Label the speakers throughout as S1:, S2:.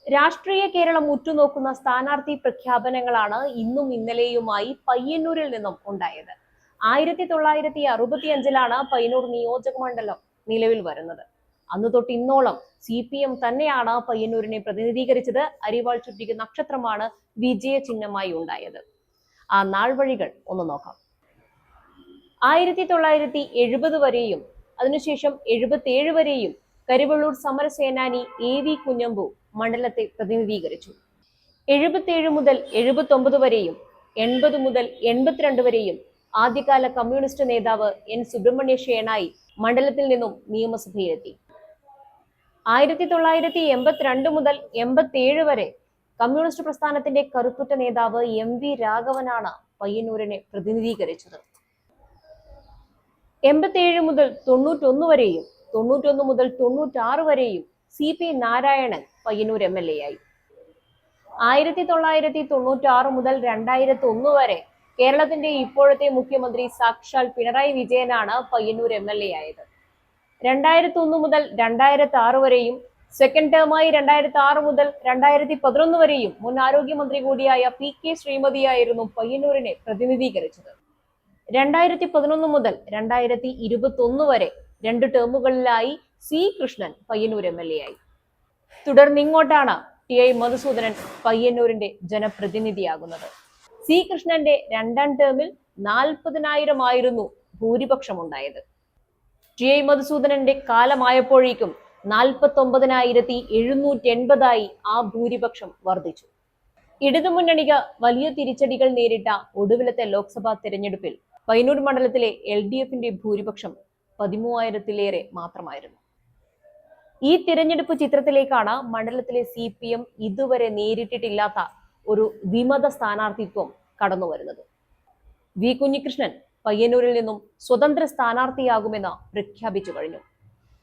S1: രാഷ്ട്രീയ കേരളം ഉറ്റുനോക്കുന്ന സ്ഥാനാർത്ഥി പ്രഖ്യാപനങ്ങളാണ് ഇന്നും ഇന്നലെയുമായി പയ്യന്നൂരിൽ നിന്നും ഉണ്ടായത്. 1965 പയ്യന്നൂർ നിയോജക മണ്ഡലം നിലവിൽ വരുന്നത്. അന്ന് തൊട്ട് ഇന്നോളം CPM തന്നെയാണ് പയ്യന്നൂരിനെ പ്രതിനിധീകരിച്ചത്. അരിവാൾ ചുറ്റിക നക്ഷത്രമാണ് വിജയ ചിഹ്നമായി ഉണ്ടായത്. ആ നാൾ വഴികൾ ഒന്ന് നോക്കാം. 1970 വരെയും അതിനുശേഷം 77 വരെയും കരിവള്ളൂർ സമരസേനാനി AV കുഞ്ഞമ്പു മണ്ഡലത്തെ പ്രതിനിധീകരിച്ചു. 77 മുതൽ 79 വരെയും 80 മുതൽ 82 വരെയും ആദ്യകാല കമ്മ്യൂണിസ്റ്റ് നേതാവ് N സുബ്രഹ്മണ്യ ഷേണായി മണ്ഡലത്തിൽ നിന്നും നിയമസഭയിലെത്തി. 1982 മുതൽ 87 വരെ കമ്മ്യൂണിസ്റ്റ് പ്രസ്ഥാനത്തിന്റെ കരുത്തുറ്റ നേതാവ് MV രാഘവനാണ് പയ്യന്നൂരിനെ പ്രതിനിധീകരിച്ചത്. 87 മുതൽ 91 വരെയും 91 മുതൽ 96 വരെയും CP നാരായണൻ പയ്യന്നൂർ MLA ആയി. 1996 മുതൽ 2001 വരെ കേരളത്തിന്റെ ഇപ്പോഴത്തെ മുഖ്യമന്ത്രി സാക്ഷാൽ പിണറായി വിജയനാണ് പയ്യന്നൂർ MLA ആയത്. 2001 മുതൽ 2006 വരെയും സെക്കൻഡ് ടേമായി 2006 മുതൽ 2011 വരെയും മുൻ ആരോഗ്യമന്ത്രി കൂടിയായ PK ശ്രീമതിയായിരുന്നു പയ്യന്നൂരിനെ പ്രതിനിധീകരിച്ചത്. 2011 മുതൽ 2021 വരെ 2 ടേമുകളിലായി C കൃഷ്ണൻ പയ്യന്നൂർ MLA ആയി. തുടർന്ന് ഇങ്ങോട്ടാണ് TI മധുസൂദനൻ പയ്യന്നൂരിന്റെ ജനപ്രതിനിധിയാകുന്നത്. C കൃഷ്ണന്റെ 2ാം ടേമിൽ 40,000 ആയിരുന്നു ഭൂരിപക്ഷം ഉണ്ടായത്. TI മധുസൂദനന്റെ കാലമായപ്പോഴേക്കും 49,780 ആ ഭൂരിപക്ഷം വർദ്ധിച്ചു. ഇടതുമുന്നണിക്ക് വലിയ തിരിച്ചടികൾ നേരിട്ട ഒടുവിലത്തെ ലോക്സഭാ തെരഞ്ഞെടുപ്പിൽ പയ്യന്നൂർ മണ്ഡലത്തിലെ LDFന്റെ ഭൂരിപക്ഷം 13,000-ലേറെ മാത്രമായിരുന്നു. ഈ തിരഞ്ഞെടുപ്പ് ചിത്രത്തിലേക്കാണ് മണ്ഡലത്തിലെ CPM ഇതുവരെ നേരിട്ടിട്ടില്ലാത്ത ഒരു വിമത സ്ഥാനാർത്ഥിത്വം കടന്നു വരുന്നത്. V കുഞ്ഞികൃഷ്ണൻ പയ്യന്നൂരിൽ നിന്നും സ്വതന്ത്ര സ്ഥാനാർത്ഥിയാകുമെന്ന് പ്രഖ്യാപിച്ചു കഴിഞ്ഞു.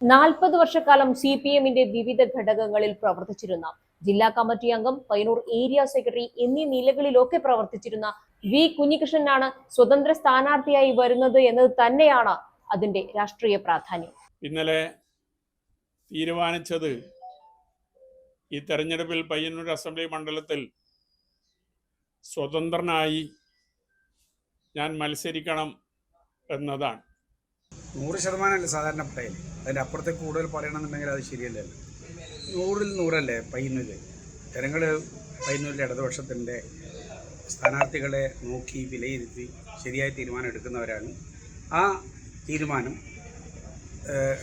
S1: 40 വർഷക്കാലം CPMന്റെ വിവിധ ഘടകങ്ങളിൽ പ്രവർത്തിച്ചിരുന്ന ജില്ലാ കമ്മിറ്റി അംഗം, പയ്യന്നൂർ ഏരിയ സെക്രട്ടറി എന്നീ നിലകളിലൊക്കെ പ്രവർത്തിച്ചിരുന്ന V കുഞ്ഞികൃഷ്ണനാണ് സ്വതന്ത്ര സ്ഥാനാർത്ഥിയായി വരുന്നത് എന്നത് തന്നെയാണ് അതിന്റെ രാഷ്ട്രീയ പ്രാധാന്യം.
S2: ഇന്നലെ തീരുമാനിച്ചത് ഈ തെരഞ്ഞെടുപ്പിൽ പയ്യന്നൂർ അസംബ്ലി മണ്ഡലത്തിൽ സ്വതന്ത്രനായി ഞാൻ മത്സരിക്കണം എന്നതാണ്.
S3: 100% സാധാരണ പറയല്. അതിൻ്റെ അപ്പുറത്തേക്ക് കൂടുതൽ പറയണമെന്നുണ്ടെങ്കിൽ അത് ശരിയല്ലല്ലോ. 100-ൽ 100 പയ്യന്നൂർ ജനങ്ങൾ പയ്യന്നൂരിലെ ഇടതുപക്ഷത്തിൻ്റെ സ്ഥാനാർത്ഥികളെ നോക്കി വിലയിരുത്തി ശരിയായ തീരുമാനം എടുക്കുന്നവരാണ്. ആ തീരുമാനം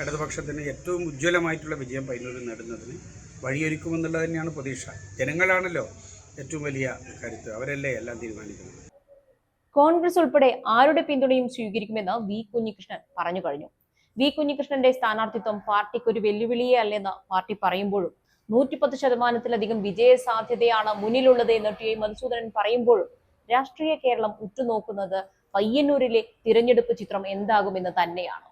S3: ഇടതുപക്ഷത്തിന് ഏറ്റവും ഉജ്ജ്വലമായിട്ടുള്ള വിജയം പയ്യന്നൂരിൽ നേടുന്നതിന് വഴിയൊരുക്കുമെന്നുള്ളത് തന്നെയാണ് പ്രതീക്ഷ. ജനങ്ങളാണല്ലോ ഏറ്റവും വലിയ കരുത്ത്, അവരല്ലേ എല്ലാം തീരുമാനിക്കുന്നത്.
S1: കോൺഗ്രസ് ഉൾപ്പെടെ ആരുടെ പിന്തുണയും സ്വീകരിക്കുമെന്ന് V കുഞ്ഞികൃഷ്ണൻ പറഞ്ഞു കഴിഞ്ഞു. V കുഞ്ഞികൃഷ്ണന്റെ സ്ഥാനാർത്ഥിത്വം പാർട്ടിക്ക് ഒരു വെല്ലുവിളിയേ അല്ലെന്ന് പാർട്ടി പറയുമ്പോഴും 110%-ലധികം വിജയ സാധ്യതയാണ് മുന്നിലുള്ളത് എന്ന് TI മധുസൂദനൻ പറയുമ്പോഴും രാഷ്ട്രീയ കേരളം ഉറ്റുനോക്കുന്നത് പയ്യന്നൂരിലെ തിരഞ്ഞെടുപ്പ് ചിത്രം എന്താകുമെന്ന് തന്നെയാണ്.